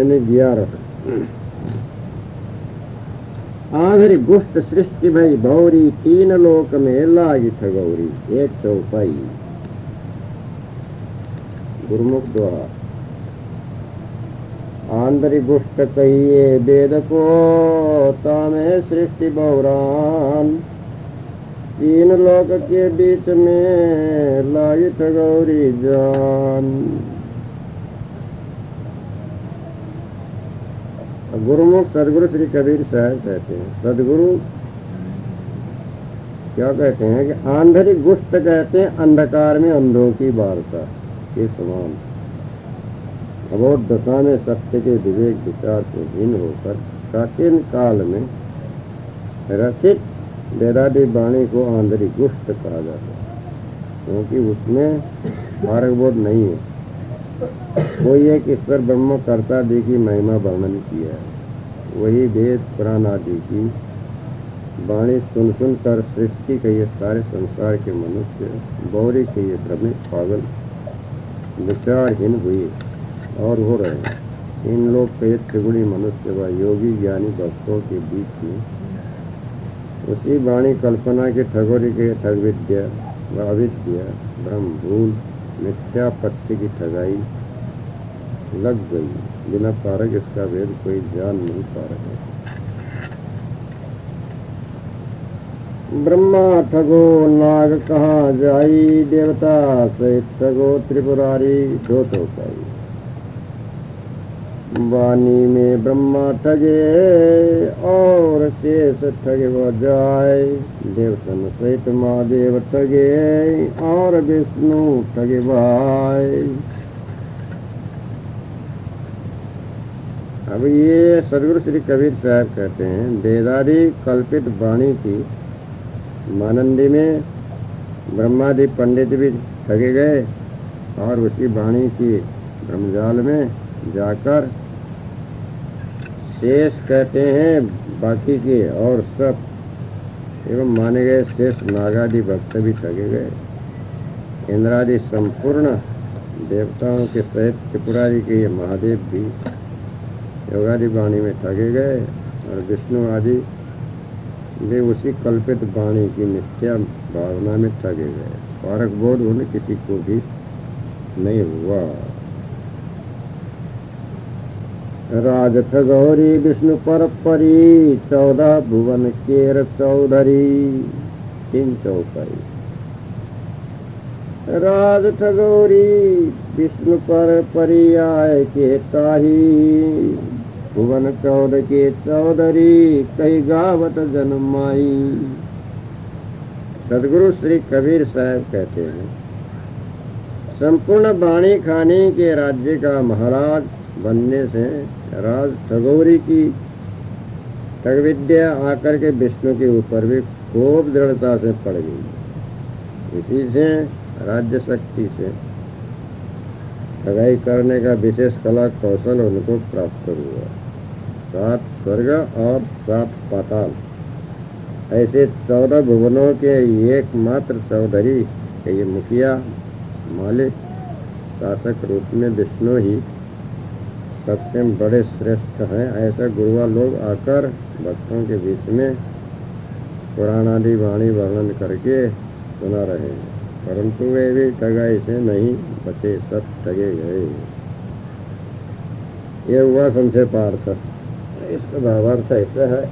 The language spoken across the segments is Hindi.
11 आधरी गुष्ट सृष्टि भई भौरी तीन लोक में लागी ठगौरी। एक चौपाई गुरुमुख द्वारा आंतरी गुष्ट कहिए वेद को तामे सृष्टि बहुरान। तीन लोक के बीच में लागी ठगौरी जान। गुरुमुख सदगुरु श्री कबीर साहब कहते हैं, सदगुरु क्या कहते हैं कि आंधरी गुष्ट कहते हैं अंधकार में अंधों की वार्ता के समान। अबोध दशा में सत्य के विवेक विचार से भिन्न होकर प्राचीन काल में रचित वेदादि वाणी को आंधरी गुष्ट कहा जाता है, क्योंकि उसमें मार्गबोध नहीं है। कोई एक ईश्वर ब्रह्म कर्ता दी की महिमा वर्णन किया है, वही वेद पुराण आदि की वाणी सुन सुन कर सृष्टि के ये सारे संसार के मनुष्य बौरी के ये भ्रमित पागल विचारहीन हुए और हो रहे हैं। इन लोग के त्रिगुणी मनुष्य व योगी ज्ञानी भक्तों के बीच में उसी वाणी कल्पना के ठगोरी के ठग विद्या व अविद्या भ्रम भूल मिथ्यापत्ति की ठगाई लग गई। बिना पारक इसका वेद कोई जान नहीं पा रहे। ब्रह्मा ठगो नाग कहाँ जाई, देवता सहित ठगो त्रिपुरारी दो तो पाई। वाणी में ब्रह्मा ठगे और शेष ठगे वो जाए। देवतन सहित महादेव ठगे और विष्णु ठगे भाई। अब ये सदगुरु श्री कबीर साहब कहते हैं, वेदादि कल्पित वाणी की मानंदी में ब्रह्मादि पंडित भी ठगे गए और उसी वाणी की ब्रह्मजाल में जाकर शेष कहते हैं बाकी के और सब एवं माने गए शेष नागादि भक्त भी ठगे गए। इंद्रादि संपूर्ण देवताओं के सहित त्रिपुरारी के ये महादेव भी योगादि वाणी में ठगे गए और विष्णु आदि वे उसी कल्पित वाणी की मिथ्या भावना में ठगे गए। पारक बोध उन्हें किसी को भी नहीं हुआ। राज ठगौरी विष्णु पर परी, 14 भुवन केर चौधरी। 3 चौपाई राज ठगौरी विष्णु पर परी आए के ताही। भुवन 14 के चौधरी कई गावत जन्माई। सदगुरु श्री कबीर साहब कहते हैं, संपूर्ण वाणी खाने के राज्य का महाराज बनने से राज ठगौरी की ठग विद्या आकर के विष्णु के ऊपर भी खूब दृढ़ता से पड़ गई। इसी से राज्य शक्ति से ठगाई करने का विशेष कला कौशल उनको प्राप्त हुआ। 7 स्वर्ग और 7 पाताल ऐसे 14 भुवनों के एकमात्र चौधरी के ये मुखिया मालिक शासक रूप में विष्णु ही सबसे बड़े श्रेष्ठ हैं। ऐसा गुरुआ लोग आकर भक्तों के बीच में पुराण आदि वाणी वर्णन करके सुना रहे हैं, परंतु वे भी ठगाई से नहीं बचे, सब ठगे गए। ये हुआ संक्षेपार्थ। इसका भावार्थ ऐसा है,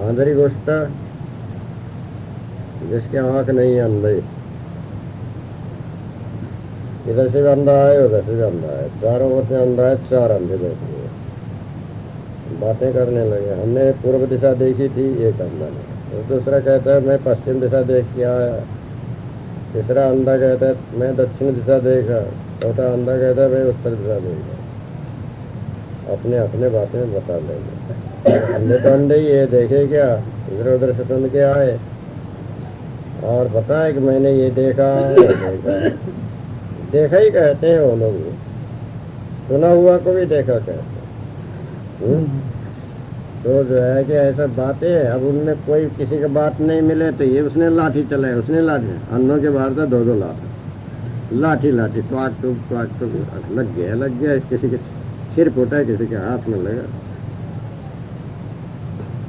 आंधरी गोष्ठ जिसके आंख नहीं अंधे, इधर से भी अंधा है उधर से भी अंधा है, चारों ओर से अंधा है, 4 अंधे बैठे हुए बातें करने लगे। हमने पूर्व दिशा देखी थी, एक अंधा ने। दूसरा कहता है मैं पश्चिम दिशा देख के आया। तीसरा अंधा कहता है मैं दक्षिण दिशा देखा। चौथा अंधा कहता है मैं उत्तर दिशा देखा। अपने अपने बातें बता लेंगे। अंधे तो अंधे ये देखे क्या, इधर उधर से सुन के आए और बताए कि मैंने ये देखा देखा ही कहते हैं वो लोग, सुना हुआ को भी देखा कहते हैं। तो जो है कि ऐसा बातें, अब उनमें कोई किसी का बात नहीं मिले तो ये उसने लाठी चलाए, उसने लाठी। अन्नों के बाहर था 2-2 लाख। लाठी लाठी ट्वाक टूक लग गया, किसी के सिर फूटा, किसी के हाथ में लगा,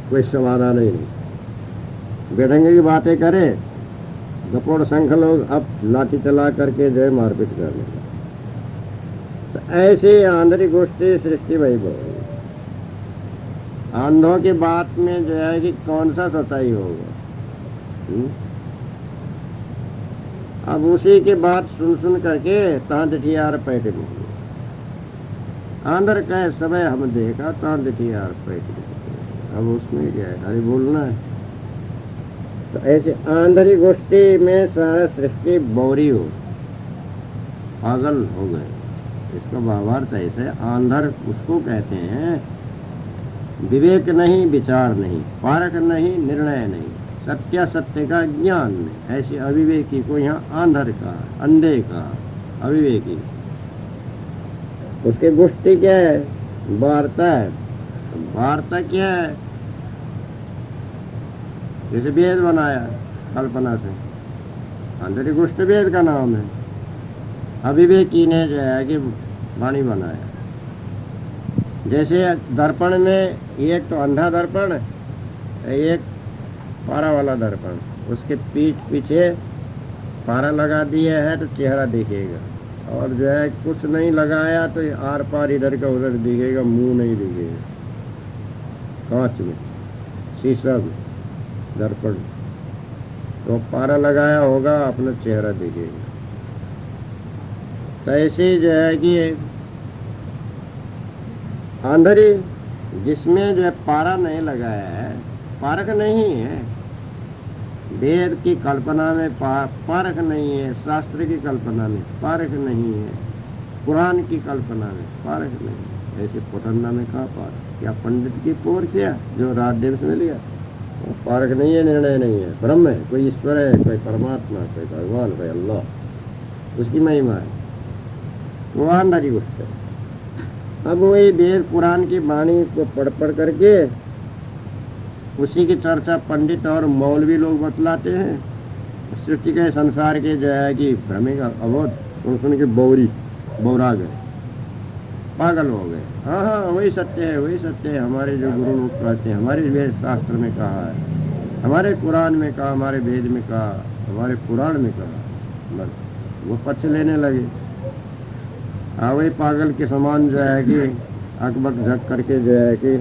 कोई समाधान ही नहीं। बेढंगे की बातें करे, गपोड़ संख लोग अब लाठी चला करके जो है मारपीट करने लगे। तो ऐसी आंधरी गोष्ठी सृष्टि वैभव। आंधों की बात में जो है कि कौन सा सच्चाई होगा। अब उसी की बात सुन सुन करके तांतियार पैठ गए। आंधर कहे समय हम देखा तांतियार पैठ गए। अब उसमें क्या है, खाली बोलना है। तो ऐसे आंधरी गोष्ठी में सारा सृष्टि बौरी हो, पागल हो गए। इसका भावार्थ ऐसे, आंधर उसको कहते हैं विवेक नहीं, विचार नहीं, पारक नहीं, निर्णय नहीं, सत्यासत्य का ज्ञान नहीं। ऐसे अविवेकी को यहाँ आंधर का, अंधे का, अविवेकी। उसकी गोष्ठी क्या है, वार्ता है। वार्ता क्या है, जैसे वेद बनाया कल्पना से, आंधरी गोष्ठी वेद का नाम है। अविवेकी ने जो है कि वाणी बनाया। जैसे दर्पण में एक तो अंधा दर्पण, एक पारा वाला दर्पण, उसके पीछे पारा लगा दिया है तो चेहरा दिखेगा, और जो है कुछ नहीं लगाया तो आर पार इधर का उधर दिखेगा, मुंह नहीं दिखेगा। कांच में, शीशा में, दर्पण तो पारा लगाया होगा, अपना चेहरा दिखेगा। तो ऐसे जो है कि आंधरी जिसमें जो है पारा नहीं लगाया है, पारक नहीं है। वेद की कल्पना में पारक नहीं है, शास्त्र की कल्पना में पारक नहीं है, पुराण की कल्पना में पारक नहीं है। ऐसे पुटन्ना में कहा पारक, क्या पंडित की पोर किया जो रात दिन में लिया, वो पारक नहीं है, निर्णय नहीं है। ब्रह्म है, कोई ईश्वर है, कोई परमात्मा, कोई भगवान, कोई अल्लाह, उसकी महिमा है, वो आंधरी गोष्ठ है। अब वही वेद पुराण की वाणी को पढ़ करके उसी की चर्चा पंडित और मौलवी लोग बतलाते हैं। सृष्टि के संसार के जो है कि भ्रमिक अवोध सुन के बौरा गए, पागल हो गए। हाँ हाँ वही सत्य है, वही सत्य है। हमारे जो गुरु लोग कहते हैं, हमारे वेद शास्त्र में कहा है, हमारे कुरान में कहा, हमारे वेद में कहा, हमारे पुराण में कहा, बस वो पक्ष लेने लगे। हाँ वही पागल के समान जो है कि अकबक झक करके जो है कि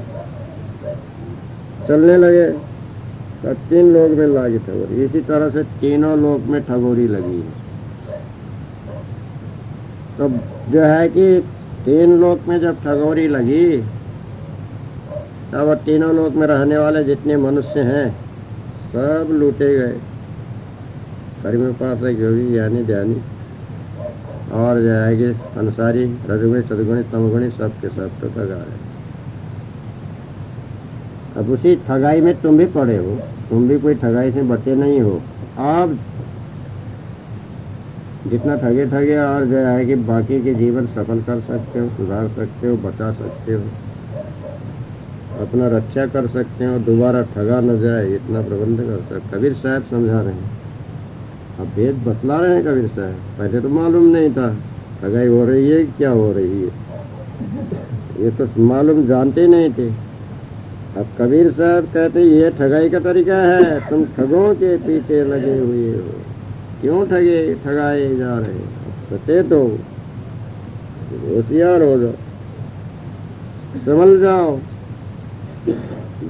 चलने लगे। तो तीन लोग में लागी ठगोरी। इसी तरह से तीनों लोग में ठगोरी लगी है। तो जो है कि तीन लोक में जब ठगोरी लगी, तब तीनों लोक में रहने वाले जितने मनुष्य हैं सब लूटे गए। कर्म पास है योगी ज्ञानी ध्यानी और जो है कि संसारी रजगुणी सदगुणी तमगुणी सब के सब तो ठगा है। अब उसी ठगाई में तुम भी पड़े हो, तुम भी कोई ठगाई से बचे नहीं हो। अब जितना ठगे और जो है कि बाकी के जीवन सफल कर सकते हो, सुधार सकते हो, बचा सकते हो, अपना रक्षा कर सकते हो, दोबारा ठगा न जाए इतना प्रबंध कर सकते। कबीर साहब समझा रहे हैं, अब वेद बतला रहे हैं कबीर साहब। पहले तो मालूम नहीं था ठगाई हो रही है क्या हो रही है, ये तो मालूम जानते नहीं थे। अब कबीर साहब कहते ये ठगाई का तरीका है, तुम ठगों के पीछे लगे हुए हो, क्यों ठगाए जा रहे हो, सचेत तो होशियार हो जाओ, समझ जाओ,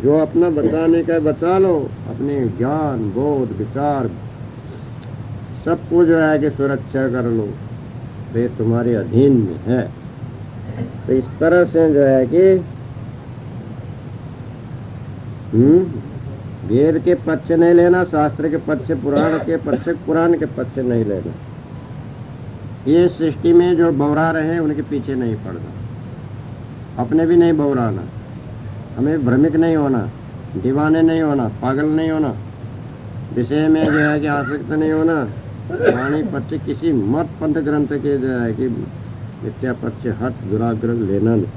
जो अपना बचाने का बचा लो, अपने ज्ञान बोध विचार सबको जो है कि सुरक्षा कर लो, तो ये तुम्हारे अधीन में है। तो इस तरह से जो है कि वेद के पक्ष नहीं लेना, शास्त्र के पक्ष, पुराण के पक्ष, पुराण के पक्ष नहीं लेना। ये सृष्टि में जो बौरा रहे उनके पीछे नहीं पड़ना, अपने भी नहीं बौराना, हमें भ्रमित नहीं होना, दीवाने नहीं होना, पागल नहीं होना, विषय में जो है कि आसक्त नहीं होना, वाणी पक्ष किसी मत पंथ ग्रंथ के जो है कि मिथ्या पक्ष हठ दुराग्रह लेना नहीं,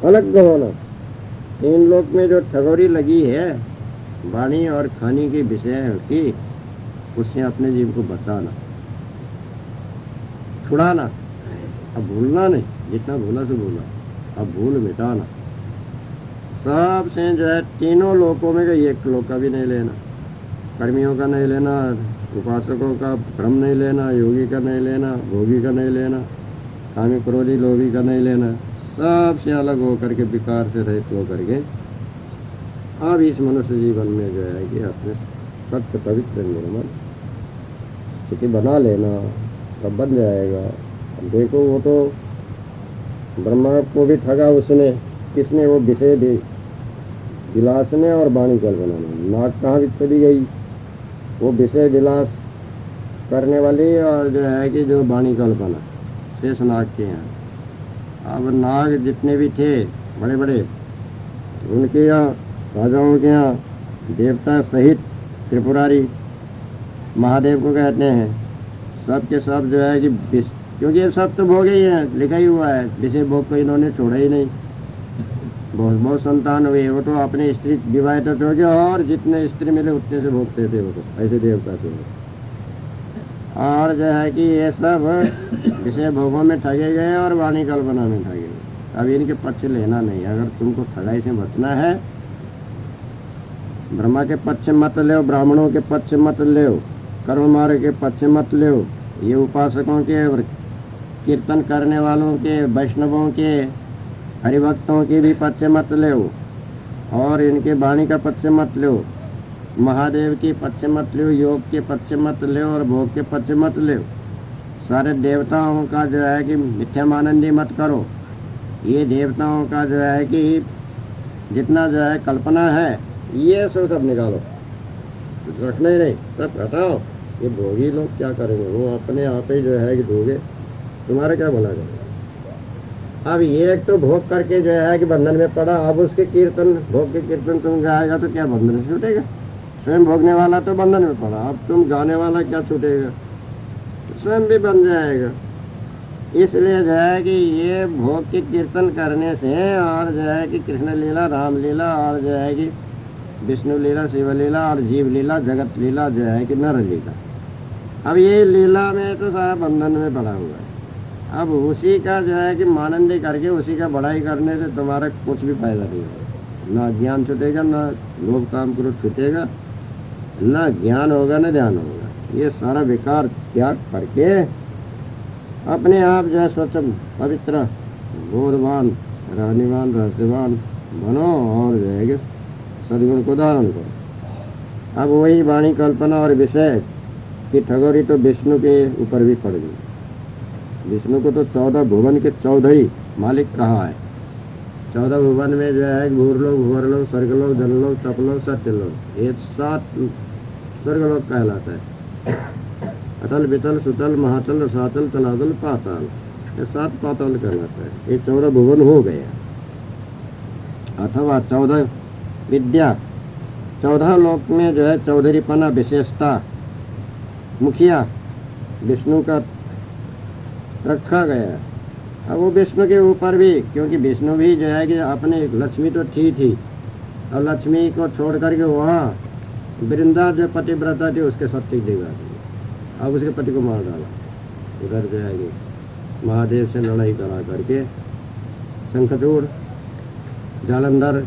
अलग होना। तीन लोक में जो ठगोरी लगी है वाणी और खानी के विषय की, उससे अपने जीव को बचाना। छुड़ाना, अब भूलना नहीं, जितना भूला से भूला, अब भूल मिटाना। सबसे जो है तीनों लोकों में एक लोक का भी नहीं लेना, कर्मियों का नहीं लेना, उपासकों का भ्रम नहीं लेना, योगी का नहीं लेना, भोगी का नहीं लेना, कामी क्रोधी लोभी का नहीं लेना, सबसे अलग होकर के विकार से रहित होकर के अब इस मनुष्य जीवन में जो है कि अपने स्वच्छ पवित्र निर्मल स्थिति बना लेना, तब बन जाएगा। अब देखो वो तो ब्रह्मा को भी ठगा उसने, किसने? वो विषय विलास ने और वाणी कल्पना ने। नाक कहाँ भी चली गई? वो विषय विलास करने वाली और जो है कि जो वाणी कल्पना शेष नाग के यहाँ। अब नाग जितने भी थे बड़े बड़े, उनके यहाँ राजाओं के यहाँ देवता सहित त्रिपुरारी महादेव को कहते हैं, सब के सब जो है कि क्योंकि ये सब तो भोग ही है, लिखा ही हुआ है, विषय भोग को इन्होंने छोड़ा ही नहीं। बहुत बहुत संतान हुए, वो तो अपने स्त्री विवाहित हो गए और जितने स्त्री मिले उतने से भोगते थे, वो तो ऐसे देवता थे। और जो है कि ये सब विषय भोगों में ठगे गए और वाणी कल्पना में ठगे गए। अब इनके पक्ष लेना नहीं। अगर तुमको ठगाई से बचना है, ब्रह्मा के पक्ष मत लो, ब्राह्मणों के पक्ष मत लो, कर्म मार्ग के पक्ष मत लो, ये उपासकों के और कीर्तन करने वालों के, वैष्णवों के, हरिभक्तों के भी पक्ष मत लो, और इनके वाणी का पक्ष मत लो, महादेव के पक्ष मत लो, योग के पक्ष मत लो और भोग के पक्ष मत लो। सारे देवताओं का जो है कि मिथ्या मानंदी मत करो। ये देवताओं का जो है कि जितना जो है कल्पना है ये सब निकालो, कुछ रखना ही नहीं, सब हटाओ। ये भोगी लोग क्या करेंगे? वो अपने आप ही जो है कि दोगे, तुम्हारा क्या भला करेंगे? अब ये एक तो भोग करके जो है कि बंधन में पड़ा, अब उसके कीर्तन, भोग के कीर्तन तुम गाएगा तो क्या बंधन से छूटेगा? स्वयं भोगने वाला तो बंधन में पड़ा, अब तुम गाने वाला क्या छूटेगा? स्वयं भी बन जाएगा। इसलिए जो है कि ये भोग के कीर्तन करने से और जो है कि कृष्ण लीला, राम लीला और जो है कि विष्णु लीला, शिव लीला और जीव लीला, जगत लीला जो है कि नर लीला, अब ये लीला में तो सारा बंधन में पड़ा हुआ है। अब उसी का जो है कि मानंदी करके उसी का बढ़ाई करने से तुम्हारा कुछ भी फायदा नहीं होगा। ना ज्ञान छूटेगा, ना लोभ काम क्रोध छूटेगा, ना ज्ञान होगा, ना ध्यान होगा। ये सारा विकार त्याग करके अपने आप जो है स्वच्छ पवित्र बोधवान रहनीवान रहस्यवान बनो और जो है कि सदगुण को धारण करो। अब वही वाणी कल्पना और विषय की ठगोरी तो विष्णु के ऊपर भी पड़ गई। विष्णु को तो 14 भुवन के 14 ही मालिक कहा है। 14 भुवन में जो है भूरलोक, भुवरलोक, स्वर्गलोक, जनलोक, तपलोक, सत्यलोक, ये 7 स्वर्गलोक कहलाता है। अतल, वितल, सुतल, महातल, रसातल, तलातल, पाताल, ये 7 पाताल कहलाता है। ये 14 भुवन हो गया। अथवा 14 विद्या, 14 लोक में जो है चौधरीपना विशेषता मुखिया विष्णु का रखा गया। अब वो विष्णु के ऊपर भी, क्योंकि विष्णु भी जो है कि अपने लक्ष्मी तो थी और लक्ष्मी को छोड़ करके वहाँ वृंदा जो पतिव्रता थी उसके सत्य देगा, अब उसके पति को मार डाला। उधर जो है कि महादेव से लड़ाई करा करके शंखचूड़ जालंधर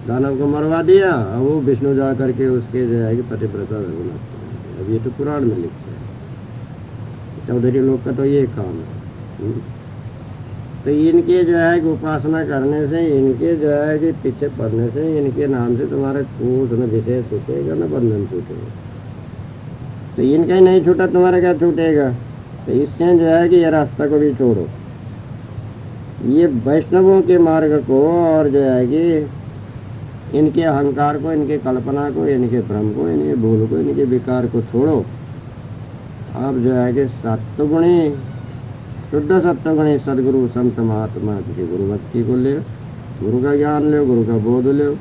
दानव को मरवा दिया। अब वो विष्णु जा करके उसके जो है कि पतिव्रता रघुनाथ। अब ये तो पुराण में लिखते हैं। चौधरी लोग का तो ये काम है। तो इनके जो है कि उपासना करने से, इनके जो है कि पीछे पड़ने से, इनके नाम से तुम्हारा कुछ न विषय छूटेगा न बंधन छूटेगा। तो इनका ही नहीं छूटा, तुम्हारा क्या छूटेगा? तो इससे जो है कि ये रास्ता को भी छोड़ो। ये वैष्णवों के मार्ग को और जो है कि इनके अहंकार को, इनके कल्पना को, इनके भ्रम को, इनके भूल को, इनके विकार को छोड़ो। अब जो है कि सत्वगुणी, शुद्ध सत्वगुणी सदगुरु संत महात्मा की गुरुभक्ति को ले, गुरु का ज्ञान लो, गुरु का बोध लो।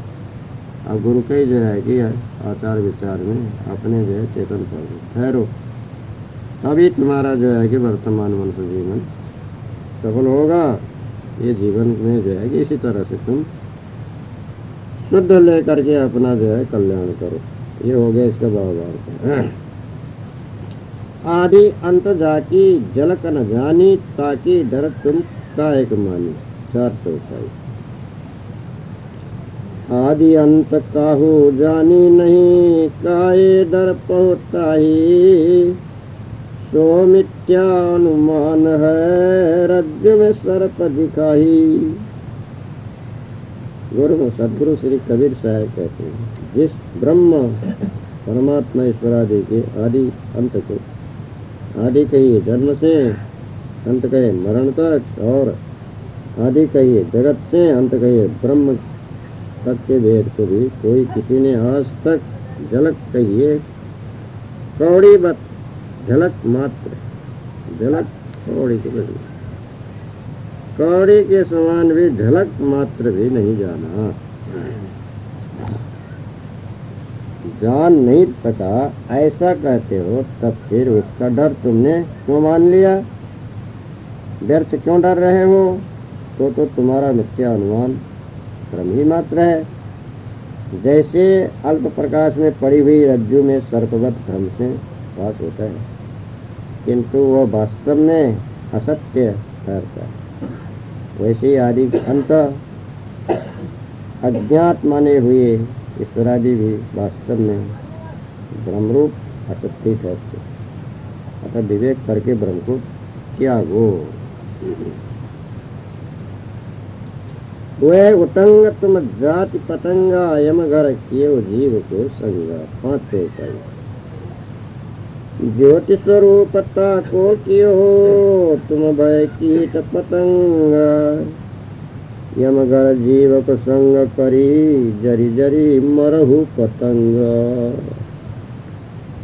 अब गुरु के जो है कि आचार विचार में अपने जो है चेतन पर ठहरो, तभी तुम्हारा जो है कि वर्तमान मनुष्य जीवन सफल होगा। ये जीवन में जो है कि इसी तरह से तुम शुद्ध लेकर के अपना जो है कल्याण करो। ये हो गया इसका भावार्थ। आदि अंत जाकी झलक न जानी, ताकि डर तुम कायक मानी। चार चौथाई। आदि अंत काहू जानी नहीं, काये डर पहुताही। सो मिथ्यानुमान है, रज्जु में सर्प दिखाई। सदगुरु श्री कबीर साहब कहते हैं, जिस ब्रह्म परमात्मा ईश्वरादि के आदि अंत को, आदि कहिए जन्म से, अंत कहे मरण तक, और आदि कहिए जगत से, अंत कहिए ब्रह्म तक के भेद को भी कोई किसी ने आज तक झलक कहिए कौड़ी बत, झलक मात्र, झलक कौड़ी के बदले कौड़ी के समान भी झलक मात्र भी नहीं जाना, जान नहीं सका, ऐसा कहते हो, तब फिर उसका डर तुमने क्यों मान लिया? व्यर्थ क्यों डर रहे हो? तो तुम्हारा मिथ्या अनुमान भ्रम ही मात्र है। जैसे अल्प प्रकाश में पड़ी हुई रज्जु में सर्पवत भ्रम से वास होता है, किंतु वह वास्तव में असत्य ठहरता है, वैसे ही आदि अंत अज्ञात माने हुए ईश्वरादि भी वास्तव में ब्रह्मरूप असत्य ठहरते। अतः विवेक करके ब्रह्म को त्यागो। वह उतंग तुम जाति पतंगा, यम घर कियो जीव को संगा। पांचों उपाय। ज्योति स्वरूपता को कियो तुम भय कीट पतंगा, यम घर जीव को संग करी, जरी जरी मरहु पतंग।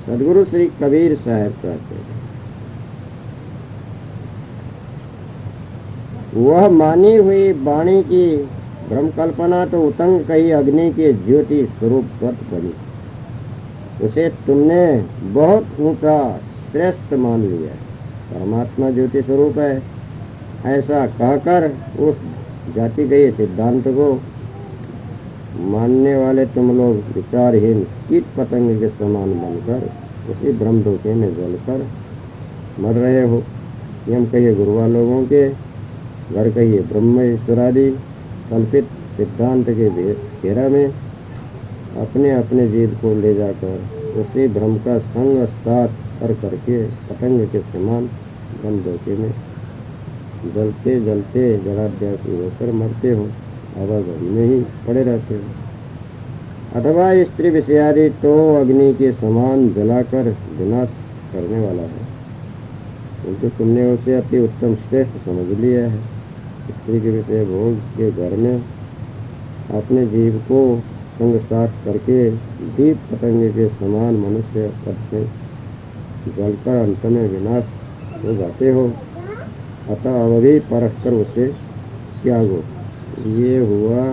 सदगुरु श्री कबीर साहब कहते हैं, वह मानी हुई वाणी की ब्रह्म कल्पना तो उतंग कही अग्नि के ज्योति स्वरूप बनी, उसे तुमने बहुत ऊंचा श्रेष्ठ मान लिया। परमात्मा ज्योति स्वरूप है ऐसा कहकर उस जाति गए सिद्धांत को मानने वाले तुम लोग विचारहीन कीट पतंग के समान बनकर उसी ब्रह्म धोखे में जलकर मर रहे हो। यम कहिए गुरुआ लोगों के, घर कहिए ब्रह्म ईश्वरादि कल्पित सिद्धांत के घेरा में अपने अपने जीव को ले जाकर उसी भ्रम का संग साथ कर करके पतंग के समान ब्रह्म धोखे में जलते जलते जलाध्यासी होकर मरते हो, आवागमन में ही पड़े रहते हो। अथवा स्त्री विषयादि तो अग्नि के समान जलाकर विनाश करने वाला है, किंतु तुमने उसे अति उत्तम श्रेष्ठ समझ लिया है। स्त्री के विषय भोग के घर में अपने जीव को संग साथ करके दीप पतंग के समान मनुष्य पद से जलकर अंत में विनाश हो जाते हो। अतः अवधि परख कर उसे त्यागो। ये हुआ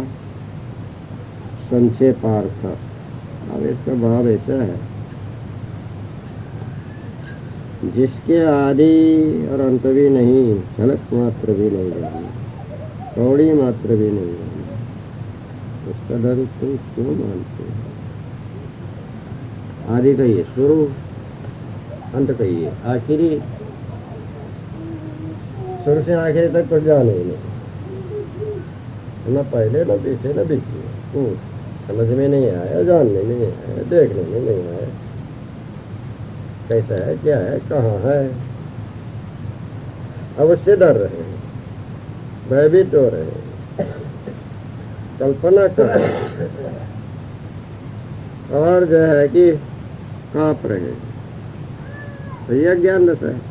संक्षेपार्थ। अब इसका भाव ऐसा है, जिसके आदि और अंत भी नहीं, झलक मात्र भी नहीं जानी, कौड़ी मात्र भी नहीं जानी, उसका डर तुम क्यों मानते हो? आदि कहिए शुरू, अंत कहिए आखिरी, शुरू से आखिरी तक कुछ जाने ही नहीं, न पहले न पीछे न बीच। समझ में नहीं आया, जानने में नहीं आया, देखने में नहीं आया, कैसा है, क्या है, कहाँ है, अब उससे डर रहे हैं, भयभीत हो रहे हैं, कल्पना कर रहे हैं, और जो है कि कांप रहे हैं। तो यह ज्ञान दशा है।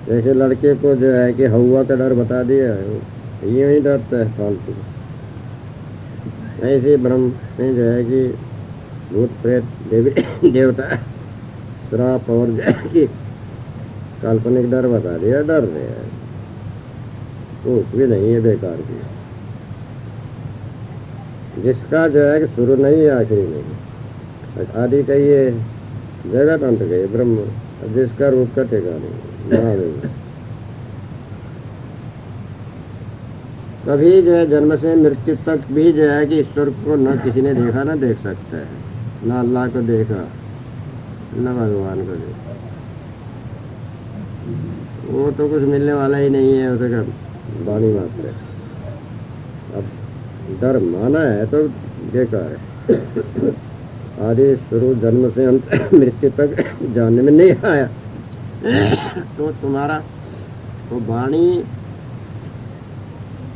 जैसे लड़के को जो है कि हवा का डर बता दिया है, ये ही डरता है फालतू। ऐसे ब्रह्म में जो है कि भूत प्रेत देवता श्राप और जो है कि काल्पनिक डर बता दिया, डर रहे हैं, कुछ भी नहीं है, बेकार की। जिसका जो है कि शुरू नहीं आखिरी नहीं, आदि कहिए जगत, अंत कहिए ब्रह्म, जिसका रूप का ठिकाना नहीं। कभी जो है जन्म से मृत्यु तक भी जो है कि ईश्वर को न किसी ने देखा, न देख सकता है, न अल्लाह को देखा, न भगवान को दे। वो तो कुछ मिलने वाला ही नहीं है, उसे का वाणी मात्र है। अब डर माना है तो बेकार है। आदि शुरू जन्म से अंत मृत्यु तक जानने में नहीं आया तो तुम्हारा वो वाणी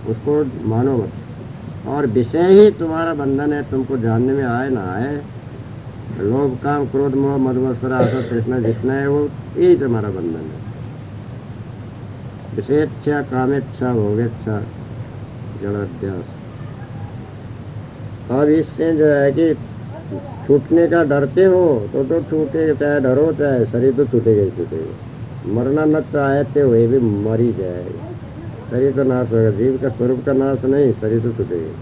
उसको मानो मत, और विषय ही तुम्हारा बंधन है। तुमको जानने में आए ना आए, लोभ काम क्रोध मोह मद मत्सर आशा तृष्णा जितना है वो यही तुम्हारा बंधन है। विषेच्छा कामेच्छा भोगेच्छा जड़ाध्यास। अब इससे जो है कि छूटने का डरते हो तो छूटे, चाहे डरो चाहे शरीर तो छूटेगा ही छूटेगा। मरना न चाहते हुए भी मरी जाएगा। शरीर तो नाश होगा, जीव का स्वरूप का नाश नहीं, शरीर तो छूटेगा।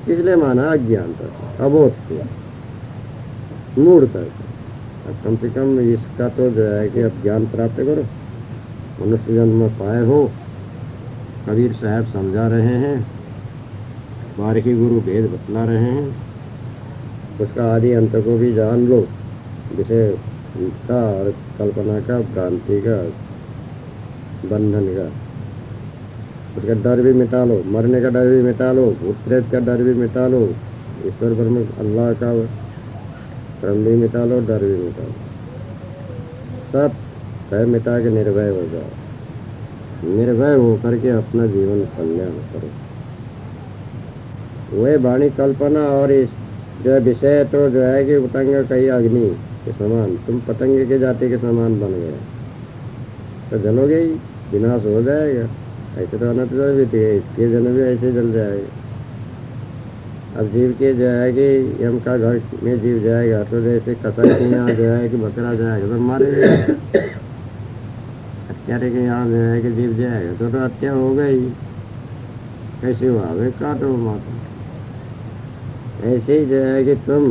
इसलिए माना अज्ञानता, अबोध से, मूढ़ता से। अब कम से कम इसका तो जो है कि अब ज्ञान प्राप्त करो। मनुष्य जन्म में पाए हो, कबीर साहब समझा रहे हैं, बारही गुरु भेद बतला रहे हैं, उसका आदि अंत को भी जान लो। विषय का और कल्पना का, भ्रांति का, बंधन का, उसका डर भी मिटा लो, मरने का डर भी मिटा लो, भूत प्रेत का डर भी मिटा लो, ईश्वर ब्रह्म अल्लाह का क्रम भी मिटा लो, डर भी मिटा लो, सब भय मिटा के निर्भय हो जाओ। निर्भय होकर के अपना जीवन कल्याण करो। वह वाणी कल्पना और इस जो विषय तो जो है कि पतंग कहीं अग्नि के समान, तुम पतंग के जाति के समान बन गए तो जलोगे ही, विनाश हो जाएगा। ऐसे तो अनंत जल भी थे, इसके जन्म भी ऐसे जल जाएगा। अब जीव के जो है कि यम का घर में जीव जाएगा तो जैसे कसाई के यहाँ जो है कि बकरा जाएगा तो मारेगा, हत्यारे के यहाँ जो है कि जीव जाएगा तो हत्या हो गई। कैसे हुआ भाई, काटो माता। ऐसे ही जो है कि तुम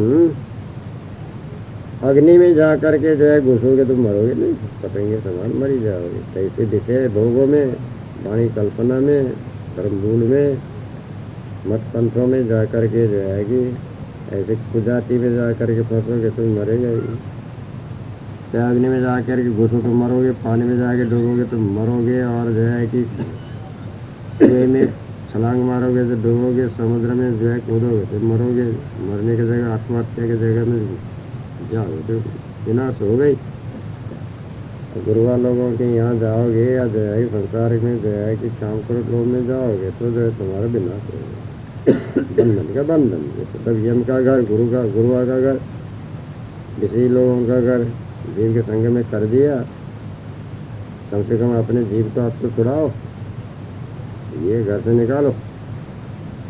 अग्नि में जा करके जो है घुसोगे तुम मरोगे नहीं, पतंगे समान मरी जाओगे। कैसे विषय भोगों में, वाणी कल्पना में, धर्ममूल में, मत पंथों में जा करके जो है कि ऐसे कुजाति में जा करके फंसोगे तुम मरेगा ही। चाहे अग्नि में जा करके घुसो तो मरोगे, पानी में जाके डूबोगे तो मरोगे, और जो है कि कुएं में छलांग मारोगे तो डूबोगे, समुद्र में जो है कूदोगे तो मरोगे। मरने की जगह, आत्महत्या की जगह में जाओगे तो विनाश हो गई। गुरुआ लोगों के यहाँ जाओगे या जो है संसार में जो है कि काम करो लोग में जाओगे तो जो है तुम्हारा विनाश होगा। बंधन का बंधन, तब यम का घर, गुरुआ का घर, किसी लोगों का घर जीव के संग में कर दिया। कम से कम अपने जीव को आप तो छुड़ाओ, ये घर से निकालो।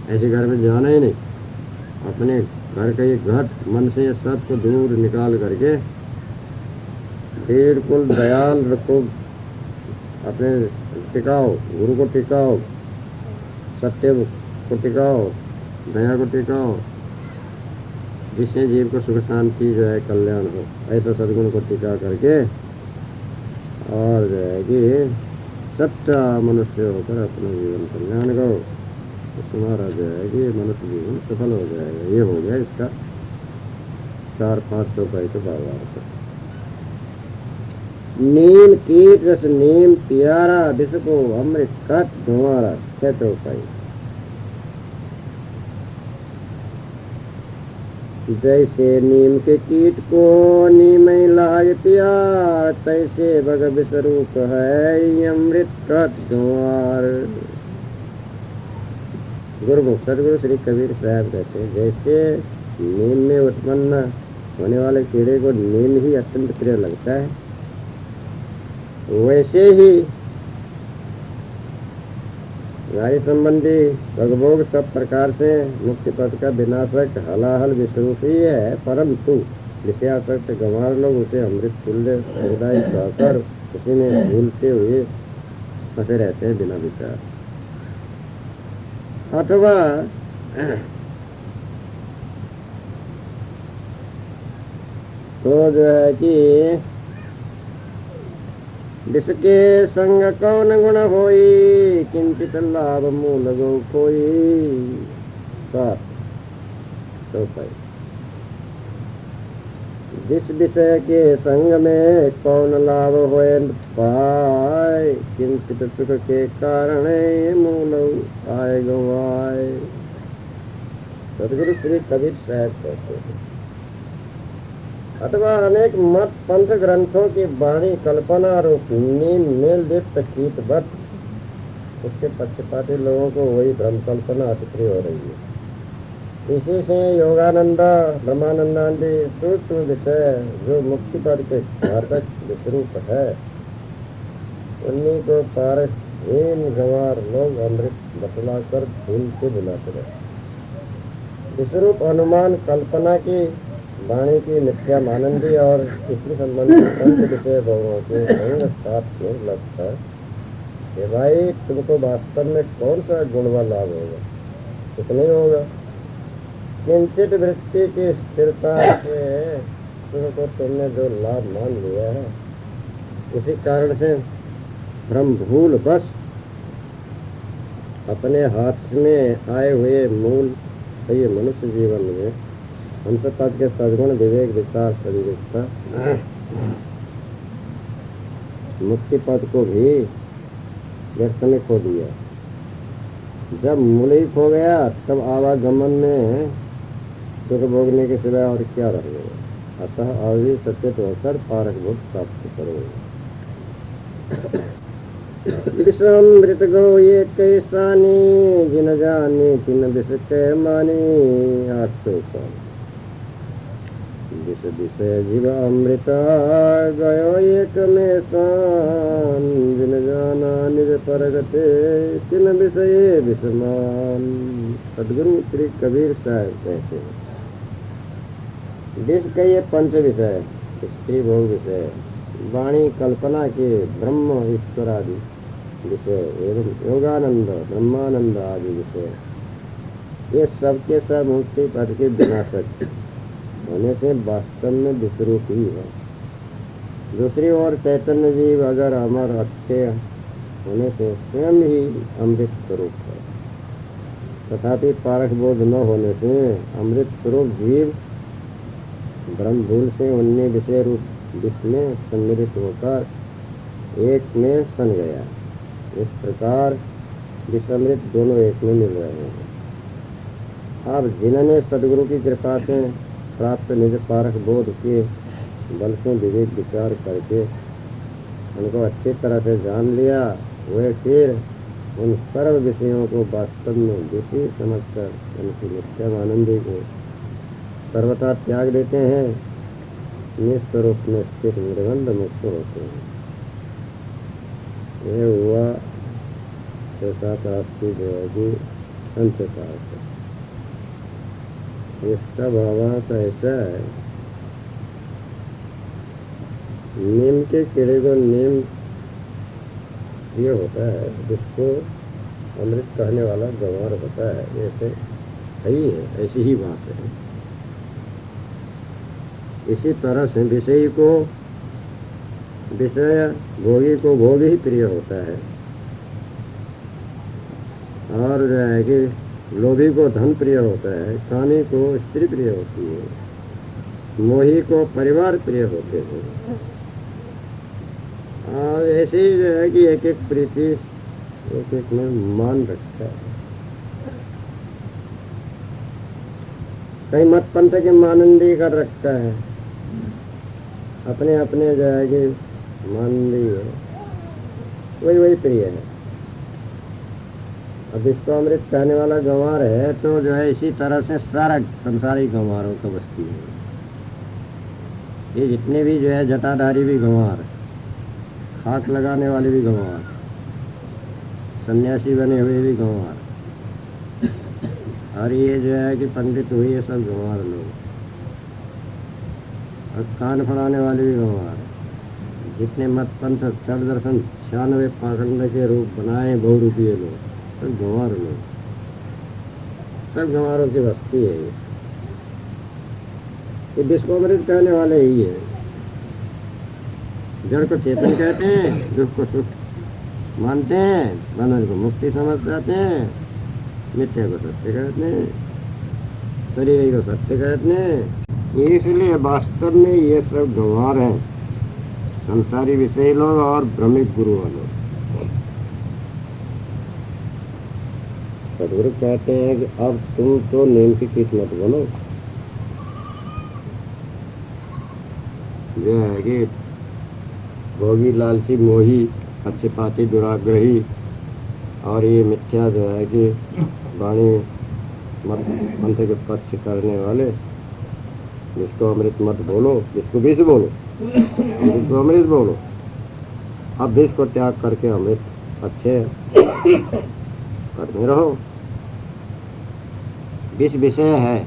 ऐसे घर में जाना ही नहीं। अपने घर का ये घट मन से सबको दूर निकाल करके बिल्कुल दयाल रखो, अपने टिकाओ, गुरु को टिकाओ, सत्य को टिकाओ, दया को टिकाओ, जिससे जीव को सुख शांति जो है कल्याण हो। ऐसा सद्गुण को टिका करके और जो है कि सच्चा मनुष्य होकर अपना जीवन कल्याण करो तो तुम्हारा जो है कि मनुष्य जीवन सफल हो जाएगा। ये हो गया इसका 4-5 रुपये तो भावार्थ। नीम कीट रस नीम प्यारा, विष को अमृत कट धुआरा, 6 रुपये। जैसे नीम के कीट को नीम लाग प्यार, तैसे भग विष रूप है अमृत कट धुआर। गुरुमुख सदगुरु श्री कबीर साहब कहते हैं, जैसे नीम में उत्पन्न होने वाले कीड़े को नीम ही अत्यंत प्रिय लगता है, वैसे ही नारी संबंधी भगभोग सब प्रकार से मुक्ति पद का विनाशक हलाहल विश्वरूप ही है, परंतु विषयासक्त गंवार लोग उसे अमृत तुल्य हृदय कहकर उसी में भूलते हुए फंसे रहते हैं बिना विचार। अथवा तो जो है कि विष के संग कौन गुण होई, किंचित लाभ मूल गो कोई। तो जिस विषय के संग में कौन लाभ होए पाए, किंचित सुख के कारण मूल आए गवाए। सदगुरु श्री कबीर साहब कहते हैं, अथवा अनेक मत पंथ ग्रंथों की वाणी कल्पना रूप नीम मेल लिप्त कीटवत, उसके पक्षपाती लोगों को वही भ्रम कल्पना अतिप्रिय हो रही है। इसी से योगानंद ब्रह्मानंद आदि सूक्ष्म विषय जो मुक्ति पद के घातक विस्वरूप है, उन्हीं को पारहीन गंवार लोग अमृत बतलाकर भूल से बुलाते रहे। विस्वरूप अनुमान कल्पना की वाणी की मिथ्या मानंदी और इसके संबंधित पंच विषय भवों के संग साथ क्यों लगता है कि भाई तुमको वास्तव में कौन सा गुणवा लाभ होगा? कुछ नहीं होगा। किंचित वृत्ति की स्थिरता से तुमको तुमने जो लाभ मान लिया है, उसी कारण से भ्रम भूल बस अपने हाथ में आए हुए मूल ये मनुष्य जीवन में हमसे पद के सद्गुण विवेक विचार सविवेकता मुक्ति पद को भी व्यर्थ में खो दिया। जब मूल ही खो गया तब आवागमन में दुख भोगने के सिवाय और क्या रह गया। अतः आगे सचेत होकर पारक बोध प्राप्त करो। विश्वामृत गो ये कैसानी, जिन जानी तिन विष कै मानी। 800 विष विषय जीव अमृत गयो एक में शान, जिन जाना निज परगते तिन विषय विषमान। सदगुरु श्री कबीर साहब कहते हैं, विष के ये पंच विषय, स्त्री भोग विषय, वाणी कल्पना के ब्रह्म ईश्वर आदि विषय एवं योगानंद ब्रह्मानंद आदि विषय, ये सबके सब मुक्ति पद के विनाशक होने से वास्तव में विस्वरूप ही है। दूसरी ओर चैतन्य जीव अगर अमर अक्षय होने से स्वयं ही अमृत स्वरूप है, तथापि पारक बोध न होने से अमृत स्वरूप जीव ब्रह्म भूल से उन्हें विषय रूप विष में सम्मिलित होकर एक में सन गया। इस प्रकार विषमृत दोनों एक में मिल रहे हैं। अब जिन्होंने सदगुरु की कृपा से प्राप्त निज पारक बोध के बल से विवेक विचार करके उनको अच्छी तरह से जान लिया, वे फिर उन सर्व विषयों को वास्तव में विषय समझकर उनकी नित्य आनंदी को सर्वथा त्याग देते हैं, निस्वरूप में स्थित निर्बंध मुक्त होते हैं। यह हुआ साथ आपकी जाएगी अंतता। इसका भावार्थ ऐसा है, नीम के कीड़े को नीम ये होता है जिसको अमृत कहने वाला गंवार होता है, ऐसे ही है, ऐसी ही बात है। इसी तरह से विषयी को विषय, भोगी को भोग ही प्रिय होता है, और जो है कि लोभी को धन प्रिय होता है, कामी को स्त्री प्रिय होती है, मोही को परिवार प्रिय होते हैं। और ऐसे ही जो है कि एक एक प्रीति एक एक में मान रखता है। कई मत पंथ के मानंदी कर रखता है, अपने अपने जो है कि मानंदी है, वही प्रिय है। अब इसको अमृत कहने वाला गंवार है तो जो है इसी तरह से सारा संसारी गंवारों का बस्ती है। ये जितने भी जो है जटाधारी भी गंवार, खाक लगाने वाले भी गंवार, सन्यासी बने हुए भी गंवार, और ये जो है कि पंडित हुए सब गंवार लोग, और कान फड़ाने वाले भी गंवार। जितने मत पंथ चर दर्शन 96 पाखंड के रूप बनाए बहुरूपीय लोग, सब गंवार लोग, सब गंवारों की बस्ती है। ये विश्व अमृत कहने वाले ही है। जड़ को चेतन कहते हैं, दुख को सुख मानते हैं, बंधन को मुक्ति समझ जाते हैं, मिथ्या को सत्य कहते हैं, शरीर को सत्य कहते हैं, इसलिए वास्तव में ये सब गंवार हैं, संसारी विषय लोग और भ्रमिक गुरु वालों। सदगुरु कहते हैं कि अब तुम तो नीम की किस्मत बनो, जो है कि भोगी लालची मोही अच्छे पाती दुराग्रही और ये मिथ्या जो है कि वाणी मंथ के पक्ष करने वाले, जिसको अमृत मत बोलो, जिसको विष बोलो, जिसको अमृत बोलो, अब विष को त्याग करके अमृत अच्छे करने रहो। विष विषय है,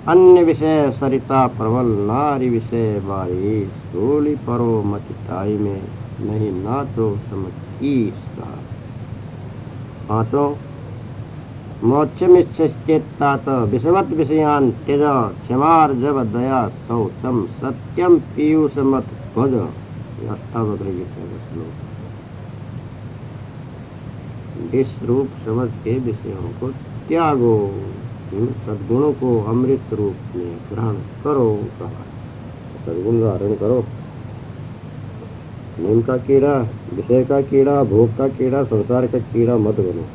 अन्य विषय सरिता प्रबल, नारी विषय बारी, सोली परो मचिताई में नहीं ना तो समझ पांचों मोक्षमिच्छेत्तात विषमत विषयान त्यज, क्षमार जब दया शौचम, सत्यम पीयूष मत भज। 18 गीता का श्लोक। विष रूप समझ के विषयों को त्यागो, सद्गुणों को अमृत रूप में ग्रहण करो। कहा सद्गुण धारण करो। नीम का कीड़ा, विषय का कीड़ा, भोग का कीड़ा, संसार का कीड़ा मत बनो।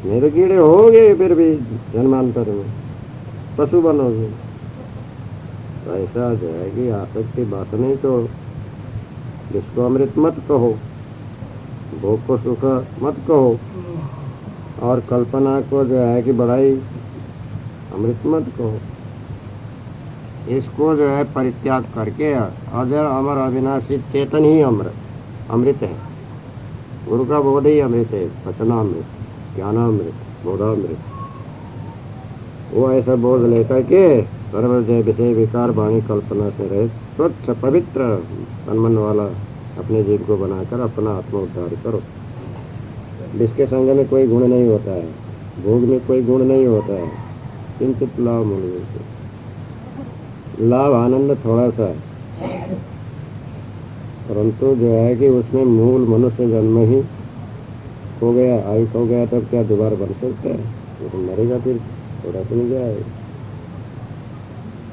नहीं तो कीड़े होगे फिर भी जन्मांतर में पशु बनोगे। तो ऐसा जो है कि आसक्ति वासना तो जिसको अमृत मत कहो, भोग को सुख मत कहो, और कल्पना को जो है कि बड़ाई अमृत मत कहो। इसको जो है परित्याग करके अजर अमर अविनाशी चेतन ही अमृत है। गुरु का बोध ही अमृत है, वचनामृत, ज्ञानामृत, बोधामृत। वो ऐसा बोध लेकर के सर्वजय विषय विकार वाणी कल्पना से रहे स्वच्छ पवित्र तन वाला अपने जीव को बनाकर अपना आत्मा उद्धार करो। जिसके संग में कोई गुण नहीं होता है, भोग में कोई गुण नहीं होता है, किंचित लाभ मूल्य से लाभ आनंद थोड़ा सा है, परंतु जो है कि उसमें मूल मनुष्य जन्म ही हो गया, आयु हो गया, तब क्या दोबारा बन सकता है? वो तो मरेगा फिर, थोड़ा तो नहीं जाएगा।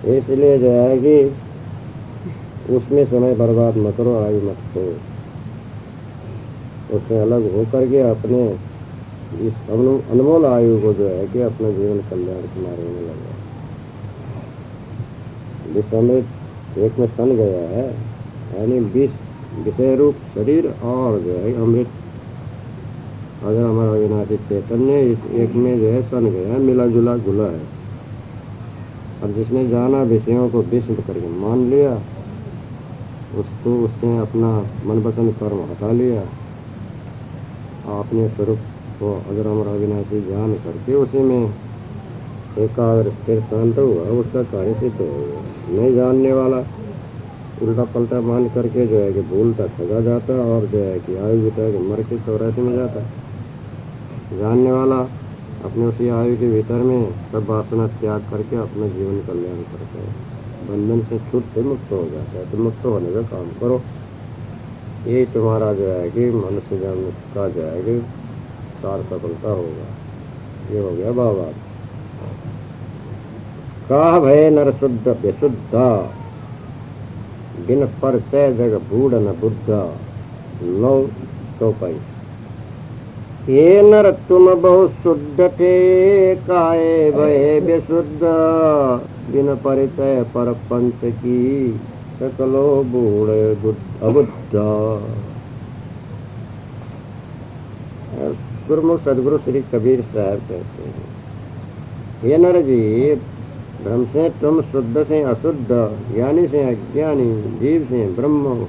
इसलिए जो है कि उसमें समय बर्बाद मत करो, आयु मत करो। उससे अलग होकर के अपने इस अनमोल आयु को जो है कि अपना जीवन कल्याण के मार्ग में लगा। जिस अमृत एक में सन गया है, यानी विषय रूप शरीर और जो है अमृत अगर हमारा अविनाशी चैतन्य इस एक में जो है सन गया, मिला जुला घुला है। और जिसने जाना विषयों को विष करके मान लिया, उसने अपना मनपसंद कर्म हटा लिया और अपने स्वरूप को अगर हमारा अविनाशी जान करके उसी में एकाग्र स्थिर शांत हुआ, उसका कार्य सिद्ध हो गया। नहीं जानने वाला उल्टा पलटा मान करके जो है कि भूलता ठगा जाता और जो है कि आयु बिता के मर के 84 में जाता। जानने वाला अपने उसी आयु के भीतर में सब वासना त्याग करके अपना जीवन कल्याण करता है, बंधन से छूट से मुक्त हो जाता है। तो मुक्त होने का काम करो, यही तुम्हारा जो है कि मनुष्य जन्म का जो है कि सार सफलता होगा। ये हो गया बाबा। काह भय नर शुद्ध विशुद्धा, बिन परिचय जग बूढ़ न बुद्धा, लो तो पाई। ये नर तुम बहुत शुद्ध थे, काहे भय विशुद्ध, बिन परिचय पर पंच की, सकलो बूढ़ अबुद्धा। गुरुमुख सदगुरु श्री कबीर साहब कहते हैं, ये नर जी, ब्रह्म से तुम शुद्ध से अशुद्ध, ज्ञानी से अज्ञानी, जीव से ब्रह्म,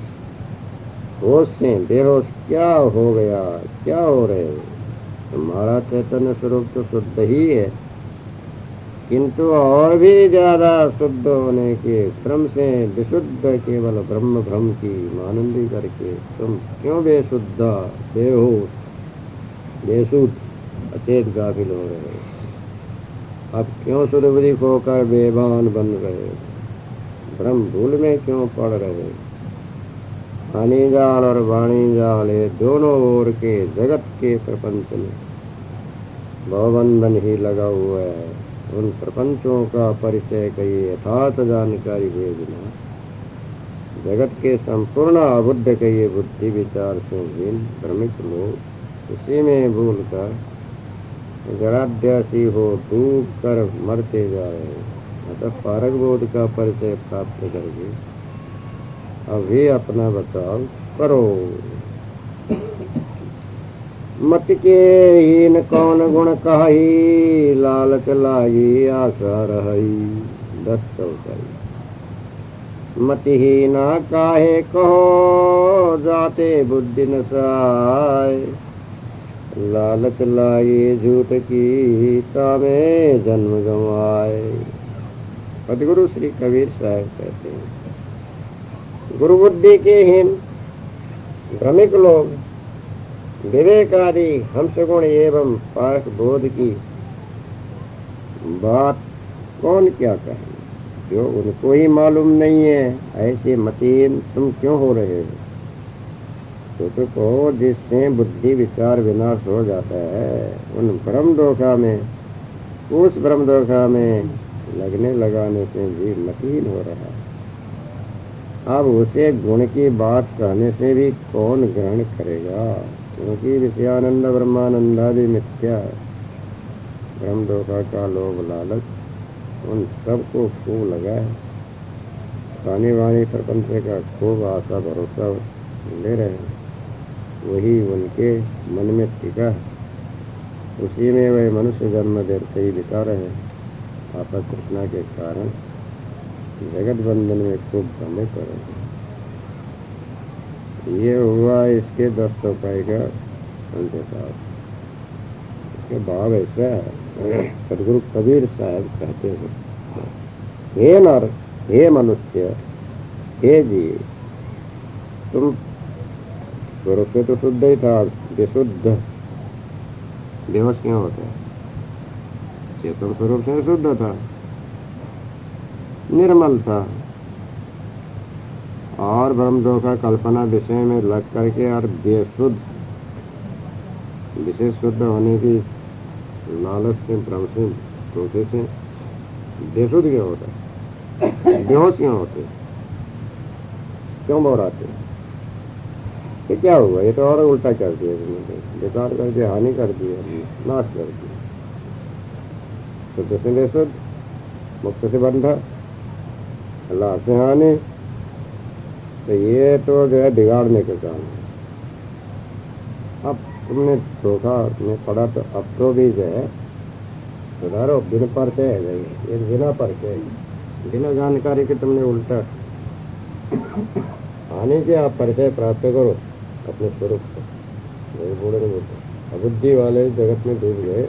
होश से बेहोश क्या हो गया, क्या हो रहे हो? तुम्हारा चैतन्य स्वरूप तो शुद्ध ही है, किंतु और भी ज्यादा शुद्ध होने के क्रम से विशुद्ध केवल ब्रह्म भ्रम की मानंदी करके तुम क्यों बेशुद्ध, बेहोश, बेसुध, अचेत गाफिल हो रहे हो? अब क्यों सुरवरी होकर बेभान बन रहे, भ्रम भूल में क्यों पड़ रहे? हानि जाल और वाणी जाल है दोनों ओर के जगत के प्रपंच में भवबंधन ही लगा हुआ है। उन प्रपंचों का परिचय कई यथार्थ जानकारी हुए बिना जगत के संपूर्ण अबुद्ध कहिए बुद्धि विचार से हीन भ्रमित लोग उसी में भूल कर जराद्यासी हो डूब कर मरते जा रहे हैं। अतः पारक बोध का परिचय प्राप्त करके अभी अपना बचाव करो। मत के हीन कौन गुण कही लालच लागी आशा रही। 10 चौथाई। मतिहीना काहे कहो जाते बुद्धि न सहाय लालच लाए झूठ की तामे जन्म गंवाए। सदगुरु श्री कबीर साहब कहते हैं गुरु बुद्धि के हीन भ्रमिक लोग विवेकादि हमसगुण एवं पारक बोध की बात कौन क्या कहे जो उनको ही मालूम नहीं है। ऐसे मतीन तुम क्यों हो रहे हो? तो कहो जिससे बुद्धि विचार विनाश हो जाता है उन भ्रम धोखा में उस भ्रम धोखा में लगने लगाने से भी मतीन हो रहा है। अब उसे गुण की बात कहने से भी कौन ग्रहण करेगा? क्योंकि विषयानंद ब्रह्मानंदादि मिथ्या भ्रम धोखा का लोभ लालच उन सबको खूब लगा है। पानी वानी प्रपंच का खूब आशा भरोसा ले रहे हैं। वही उनके मन में टिका है। उसी में वह मनुष्य जन्म देर से ही बिता रहे हैं। आशा तृष्णा के कारण जगत बंधन में खूब भ्रमे कर रहे हैं। ये हुआ इसके 10 चौपाई का अंतसार। इसके भाव ऐसा है सदगुरु कबीर साहब कहते हैं हे नर हे मनुष्य हे जीव तुम स्वरूप से तो शुद्ध ही था। विशुद्ध बेहोश क्यों होता है? चेतन स्वरूप से शुद्ध था निर्मल था और भ्रम धोखा कल्पना विषय में लग करके और बेशुद्ध विशेष शुद्ध होने की लालच से भ्रम से धोखे से बेशुद्ध क्यों होता है? बेहोश क्यों होते? क्यों बौराते? ये क्या हुआ? ये तो और उल्टा कर दिया, बेकार कर दिया, हानि कर दिया, नाश कर दिया। शुद्ध से बेशुद्ध, मुक्त से बंधा, अल्लाह से हानि, तो ये तो जो है बिगाड़ने का काम है। अब तुमने धोखा में पड़ा तो अब तो भी जो है सुधारो। बिना पढ़ते है ये बिना पढ़ते बिना जानकारी के तुमने उल्टा आने के आप परिचय प्राप्त करो अपने स्वरूप को। बोले नहीं बोलते अबुद्धि वाले जगत में डूब गए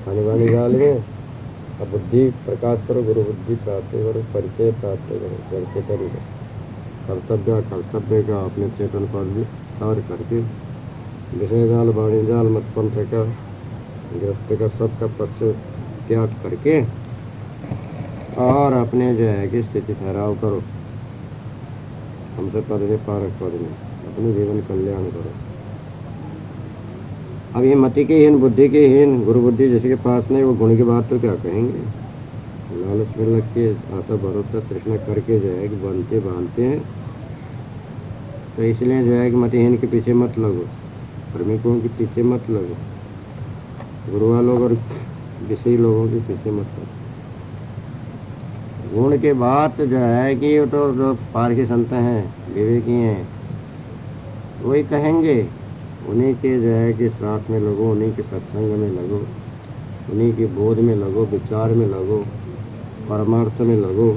आने वाली जाल में। अब बुद्धि प्रकाश करो, गुरु बुद्धि प्राप्त करो, परिचय प्राप्त करो, करके करेगा कर्तव्य का अपने चेतन पर भी कार्य करके विषय जाल वाणी जाल मत पंथ का गृहस्थ का सबका पक्ष त्याग करके और अपने जो है कि स्थिति ठहराव करो। हमसे पद में पारक पद में अपने जीवन कल्याण करो। अब ये मति के हीन बुद्धि के हीन गुरु बुद्धि जिसके पास नहीं वो गुण की बात तो क्या कहेंगे? लालच में लग के आशा भरोसा तृष्णा करके जो है कि बांधते हैं। तो इसलिए जो है कि मतिहीन के पीछे मत लगो, प्रेमिकों के पीछे मत लगो, गुरु वालों और विषयी लोगों के पीछे मत लगो। गुण के बात जो है कि वो तो जो पारखी संत हैं विवेकी हैं वही कहेंगे। उन्हीं के जो है कि साथ में लगो, उन्हीं के सत्संग में लगो, उन्हीं के बोध में लगो, विचार में लगो, परमार्थ में लगो,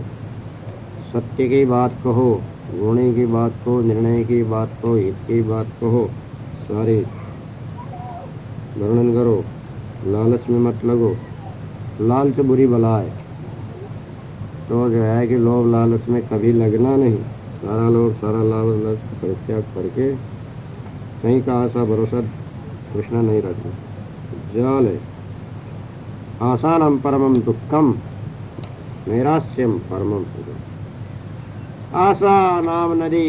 सत्य की बात कहो, गुणी की बात कहो, निर्णय की बात कहो, हित की बात कहो, सारे वर्णन करो। लालच में मत लगो। लालच बुरी बला है। तो जो है कि लोभ लालच में कभी लगना नहीं। सारा लोभ सारा लालच परित्याग करके कहीं का आशा भरोसा कृष्णा नहीं रखना। जाल है आसानम परमम दुखम नैराश्यम परमम सुखम। आशा नाम नदी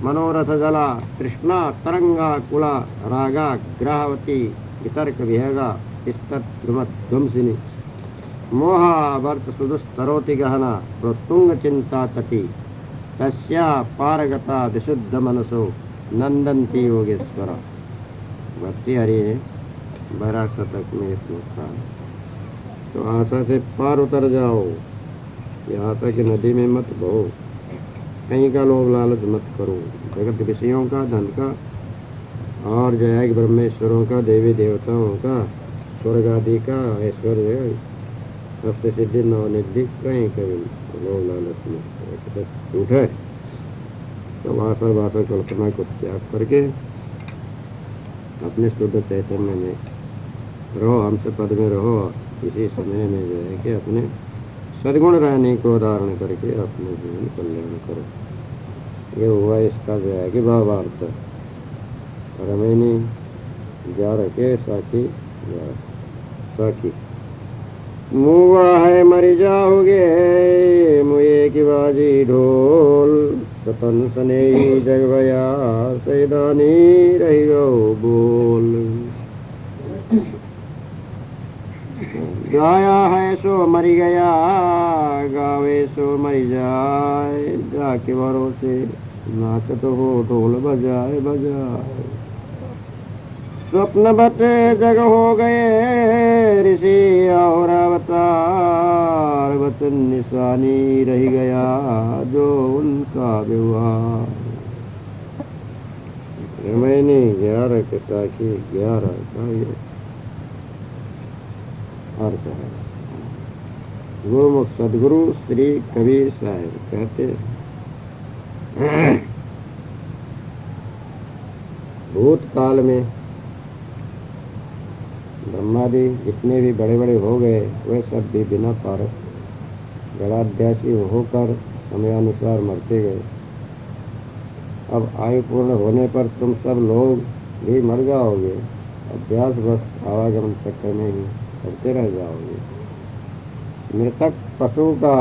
मनोरथ जला तृष्णा तरंगा कुला रागा ग्राहवती वितर्क विहगा ध्वंसिनी। मोहावर्त सुदुस्तरोति गहना प्रोत्तुंग चिंता तटी तस्या पारगता विशुद्ध मनसो नंदंती योगेश्वर। भक्ति हरि है 12 शतक में श्लोक था। तो आशा से पार उतर जाओ, ये आशा की नदी में मत बहो, कहीं का लोभ लालच मत करो, जगत विषयों का, धन का और जय ब्रह्मेश्वरों का, देवी देवताओं का, स्वर्ग आदि का ऐश्वर्य, सबसे सिद्धि नवनिधि, कहीं कभी लोभ लालच मत झूठ है। तो आशा वासा कल्पना को त्याग करके अपने शुद्ध चैतन्य में रहो, हमसे पद में रहो। इसी समय में जो है कि अपने सद्गुण रहने को धारण करके अपने जीवन कल्याण करो। ये हुआ इसका जो है कि भावार्थ। रमैनी जा रखे साखी साखी मुआ है मरी जाओगे मुए की बाजी ढोल सतन सने जग भया सैदानी रही गो बोल। गाया है सो मरी गया गावे सो मरी जाए जाके भरोसे नाचत हो ढोल बजाए बजाए। स्वप्न बटे जग हो गए ऋषि और अवतार वचन निशानी रह गया जो उनका व्यवहार। मैंने 11 के साखी 11 का ये अर्थ है। गुरुमुख सदगुरु श्री कबीर साहब कहते भूतकाल में ब्रह्मादि जितने भी बड़े बड़े हो गए वे सब भी बिना पारक गणाध्यासी होकर समयानुसार मरते गए। अब आयु पूर्ण होने पर तुम सब लोग भी मर जाओगे, अभ्यास बस आवागमन चक्कर में ही करते रह जाओगे। मृतक पशु का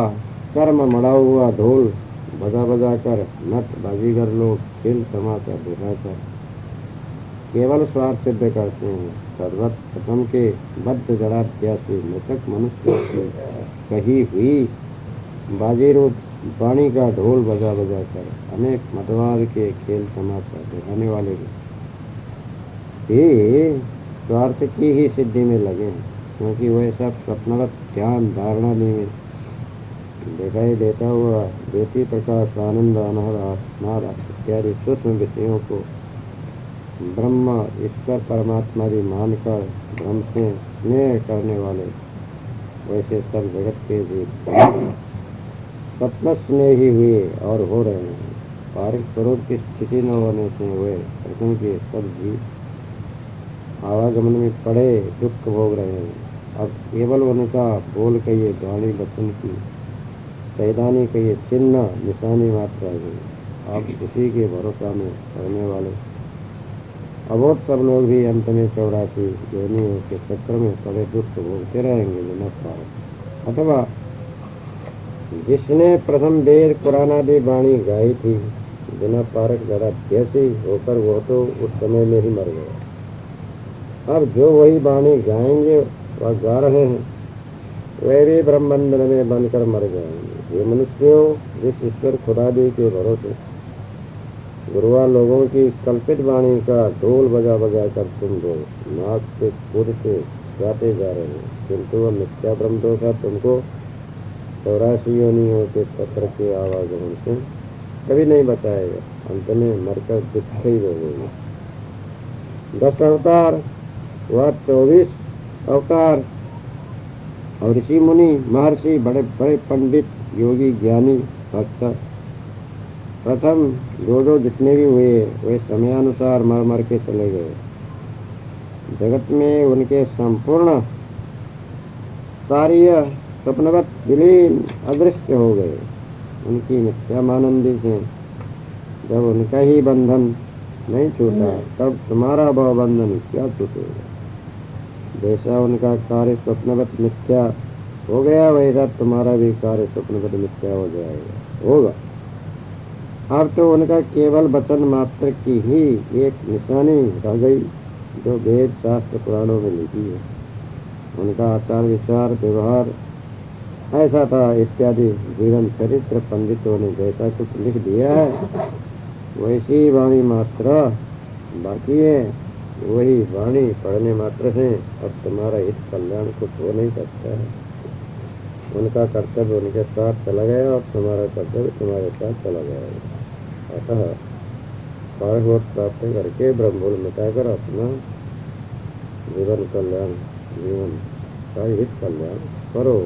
कर्म मड़ा हुआ ढोल बजा बजा कर नट बाजीगर लोग खेल तमाशा दिखाकर केवल स्वार्थ सिद्ध करते हैं। सर्वत प्रथम के बद्ध जड़ाध्यासी मृतक मनुष्य की कही हुई बाजी रूप वाणी का ढोल बजा बजा कर अनेक मतवाद के खेल तमाशा दिखाने वाले भी स्वार्थ की ही सिद्धि में लगे हैं, क्योंकि वह सब स्वप्नवत ध्यान धारणा में दिखाई देता हुआ ज्योति प्रकाश आनंद अनहर आत्मा इत्यादि सूक्ष्म विषयों को ब्रह्म ईश्वर परमात्मा भी मानकर ब्रह्म से स्नेह करने वाले वैसे सब जगत के जीव स्वप्न स्नेही हुए और हो रहे हैं। पारिक स्वरूप की स्थिति न होने से वे प्रथम के सब जीव आवागमन में पड़े दुख भोग रहे हैं। अब केवल उनका बोल कहिए गाड़ी बचन की सैदानी कहिए चिन्ह निशानी मात्र रह गई। अब उसी के भरोसा में रहने वाले अबोध सब लोग भी अंत में 84 योनियों के चक्र में पड़े दुख भोगते रहेंगे बिना पार। अथवा जिसने प्रथम वेद कुरान आदि वाणी गाई थी बिना पारक जड़ाध्यासी होकर वो तो उस समय में ही मर गया। अब जो वही वाणी गाएंगे वह गा रहे हैं वे भी ब्रह्म बंधन में बनकर मर जाएंगे। ये मनुष्यों जिस ईश्वर खुदादी के भरोसे गुरुवार लोगों की कल्पित वाणी का ढोल बजा बजा कर तुम लोग नाक से कूदते गाते जा रहे हैं, किंतु वह मिथ्या ब्रह्म दोषा तुमको 84 योनियों के चक्र के आवागमन से कभी नहीं बचाएगा। अंत में मरकर दुख ही भोगोगे। 10 अवतार व 24 अवतार और ऋषि मुनि महर्षि बड़े बड़े पंडित योगी ज्ञानी भक्त प्रथम जो जितने भी हुए वे समयानुसार मर मर के चले गए। जगत में उनके संपूर्ण कार्य स्वप्नवत विलीन अदृश्य हो गए। उनकी मिथ्यामानंदी से जब उनका ही बंधन नहीं छूटा तब तुम्हारा भाव बंधन क्या छूटेगा। जैसा उनका कार्य स्वप्नवत मिथ्या हो गया वैसा तुम्हारा भी कार्य स्वप्नवत मिथ्या हो जाएगा होगा। अब तो उनका केवल वचन मात्र की ही एक निशानी रह गई जो वेद शास्त्र पुराणों में लिखी है। उनका आचार विचार व्यवहार ऐसा था इत्यादि जीवन चरित्र पंडितों ने जैसा कुछ लिख दिया है वैसी वाणी मात्र बाकी है। वही वाणी पढ़ने मात्र से अब तुम्हारा हित कल्याण कुछ हो नहीं सकता है। उनका कर्तव्य उनके साथ चला गया और तुम्हारा कर्तव्य तुम्हारे साथ चला गया। अतः पारगोत प्राप्त करके ब्रह्मभूल मिटाकर अपना जीवन कल्याण जीवन का हित कल्याण करो।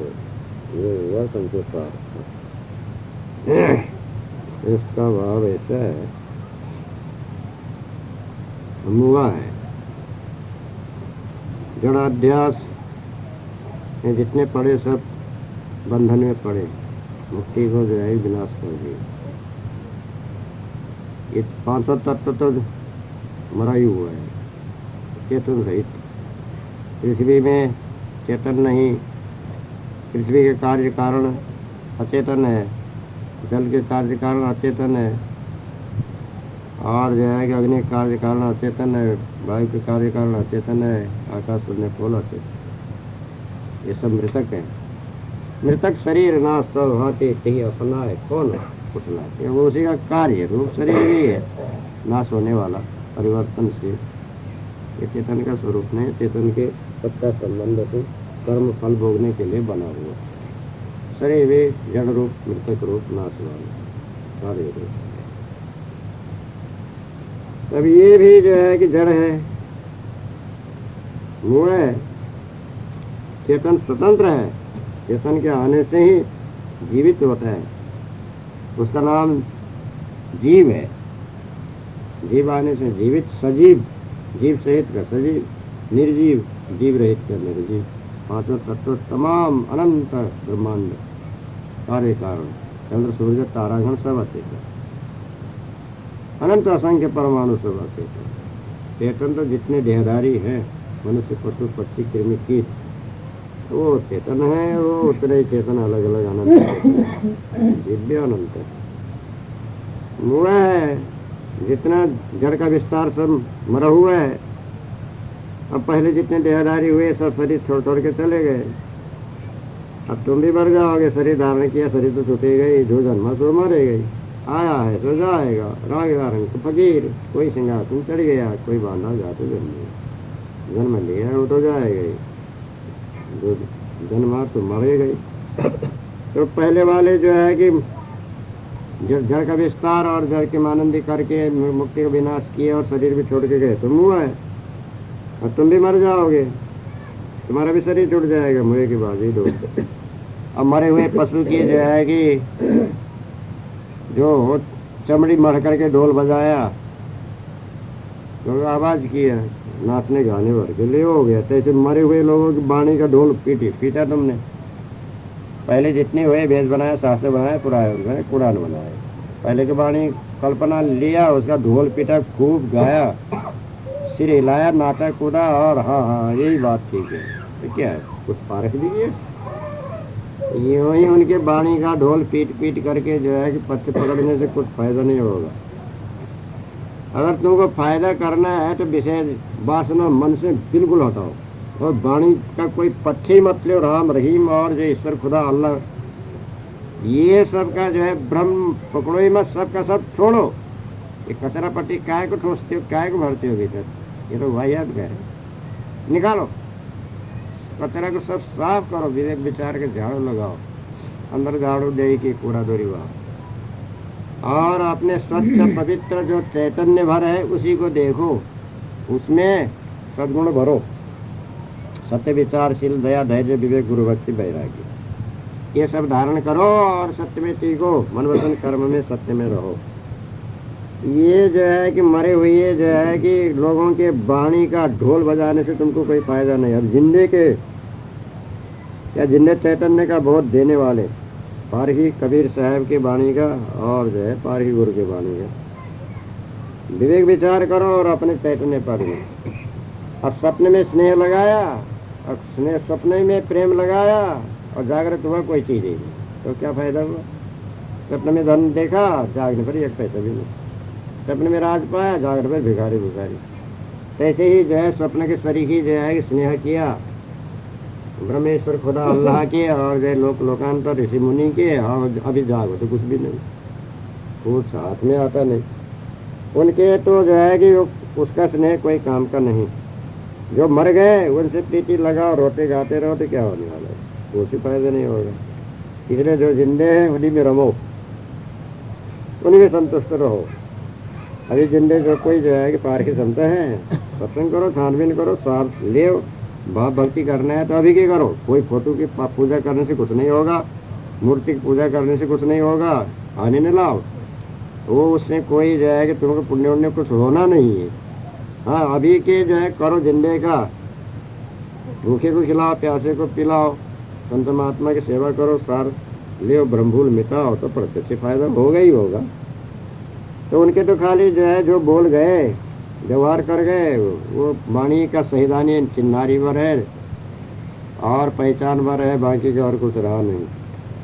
ये हुआ संकेत। इसका भाव ऐसा है हुआ है जड़ाध्यास में जितने पड़े सब बंधन में पड़े मुक्ति को जो है विनाश कर दिए। ये 500 तत्व तो मरा ही हुआ है चेतन रहित। पृथ्वी में चेतन नहीं, पृथ्वी के कार्य कारण अचेतन है, जल के कार्य कारण अचेतन है, और जो है कि अग्नि के कार्य कारण अचेतन है, वायु के कार्य कारण अचेतन है, आकाश में फूल अचेतन। ये सब मृतक है। मृतक शरीर नाश सब हाथी ही अपना है। कौन है? पुतला है। वो उसी का कार्य रूप शरीर ही है नाश होने वाला परिवर्तनशील। ये चेतन का स्वरूप नहीं, चेतन के सबका संबंध से कर्म फल भोगने के लिए बना हुआ शरीर भी जड़ रूप मृतक रूप नाश वाला कार्य रूप। अब ये भी जो है कि जड़ है, मूल है, चेतन स्वतंत्र है, चेतन के आने से ही जीवित होता है, उसका नाम जीव है। जीव आने से जीवित, सजीव, जीव सहित का सजीव, निर्जीव, जीव रहित का निर्जीव, पांचों तत्व तमाम अनंत ब्रह्मांड कार्य कारण चंद्र सूर्य तारागण सब अचेतन, अनंत असंख्य परमाणु सब अचेतन। चेतन तो जितने देहधारी हैं मनुष्य पशु पक्षी कृमि कीट वो चेतन है, वो उतने ही चेतन अलग अलग अनंत दिव्य अनंत वो है। जितना जड़ का विस्तार सब मरा हुआ है। अब पहले जितने देहधारी हुए सब शरीर छोड़ छोड़ के चले गए। अब तुम भी मर जाओगे, शरीर धारण किया, शरीर तो छूटेगा ही, जो जन्मा तो मरेगा ही, आया है तो जाएगा, रंग तो फकीर, कोई सिंहासन चढ़ गया, कोई बांधा जाते जन्म लिया वो तो जाएगा ही, जो जन्मा तो मरेगा ही। तो पहले वाले जो है कि जड़ का विस्तार और जड़ के मानंदी करके मुक्ति का विनाश किया और शरीर भी छोड़ के गए, तुम हुआ है और तुम भी मर जाओगे, तुम्हारा भी शरीर छूट जाएगा, मुझे की बाजी दो। अब मरे हुए पशु की जो है कि जो चमड़ी मर करके ढोल बजाया तो आवाज किया, नाचने गाने भर के ले हो गया। तो ऐसे मरे हुए लोगों की वाणी का ढोल पीटा तुमने। पहले जितने हुए वेद बनाया, शास्त्र बनाया, कुरान बनाया, पहले की वाणी कल्पना लिया, उसका ढोल पीटा, खूब गाया, सिर हिलाया, नाचा कूदा, और हाँ हाँ यही बात ठीक है। तो क्या है, कुछ पारख दीजिए। यूं ही उनके वाणी का ढोल पीट करके जो है कि पत्ते पकड़ने से कुछ फायदा नहीं होगा। अगर तुमको फायदा करना है तो विषय वासना मन से बिल्कुल हटाओ, और वाणी का कोई पत्थर मत लो। राम रहीम और जो ईश्वर खुदा अल्लाह ये सब का जो है ब्रह्म पकड़ो ही मत, सब का सब छोड़ो। ये कचरा पट्टी काय को ठोसते हो, काय को भरते हो भीतर, ये तो वाहियात का है। निकालो कचरा को, सब साफ करो, विवेक विचार के झाड़ू लगाओ, अंदर झाड़ू दे की कूड़ा दोरी वहाँ, और अपने स्वच्छ पवित्र जो चैतन्य भर है उसी को देखो, उसमें सद्गुण भरो, सत्य विचारशील, दया धैर्य विवेक गुरु भक्ति वैराग्य, ये सब धारण करो और सत्य में टीको, मन वचन कर्म में सत्य में रहो। ये जो है कि मरे हुए जो है कि लोगों के वाणी का ढोल बजाने से तुमको कोई फायदा नहीं। अब जिंदे के या जिंदे चैतन्य का बोध देने वाले पारही कबीर साहब के वाणी का और जो है पारही गुरु के वाणी का विवेक विचार करो और अपने चैतन्य पर में। अब सपने में स्नेह लगाया, अब स्नेह सपने में प्रेम लगाया और जागृत हुआ कोई चीज ही नहीं, तो क्या फायदा हुआ। सपने में धन देखा, जागने पर एक पैसा भी नहीं। सपने में राज पाया, जागरण पर भिखारी भिखारी। ऐसे ही जो है स्वप्न के शरीक ही जो है स्नेह किया ब्रह्मेश्वर खुदा अल्लाह के और जो लोकांतर ऋषि मुनि के, और अभी जागो तो कुछ भी नहीं, कुछ हाथ में आता नहीं उनके। तो जो है कि उसका स्नेह कोई काम का नहीं। जो मर गए उनसे प्रीति लगाओ, रोते गाते रहो तो क्या होने वाला है, कुछ फायदा नहीं होगा। इसलिए जो जिंदे हैं उन्हीं में रमो, उन्हीं में संतुष्ट रहो। अभी जिंदे जो कोई जो है कि पार की क्षमता है, सत्संग करो, छानबीन करो, साथ ले भाव भक्ति करना है तो अभी की करो। कोई फोटो की पूजा करने से कुछ नहीं होगा, मूर्ति की पूजा करने से कुछ नहीं होगा, आने न लाओ वो उससे कोई जो है कि तुमको पुण्य उण्य कुछ होना नहीं है। हाँ, अभी के जो है करो जिंदे का, भूखे को खिलाओ, प्यासे को पिलाओ, संत महात्मा की सेवा करो, सार ले ब्रह्मभूल मिटाओ, तो प्रत्यक्ष फायदा होगा ही होगा। तो उनके तो खाली जो है जो बोल गए, व्यवहार कर गए, वो वाणी का सहीदानी चिन्हारी पर है और पहचान पर है, बाकी का और कुछ रहा नहीं।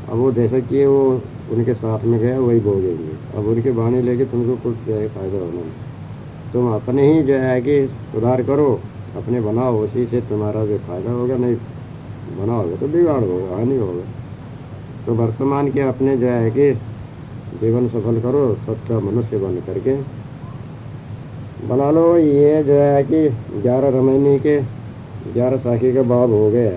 अब वो जैसा कि वो उनके साथ में गए वही भोगेंगे। अब उनकी वाणी लेके तुमको कुछ जो है फायदा होना नहीं। तुम अपने ही जो है कि सुधार करो, अपने बनाओ, उसी से तुम्हारा जो फायदा होगा। नहीं बनाओगे तो बिगाड़ होगा, हानि होगा। तो वर्तमान के अपने जो है कि जीवन सफल करो, सच्चा मनुष्य बन करके बना लो। ये जो है कि 11 रमैनी के 11 साखी का भाव हो गया।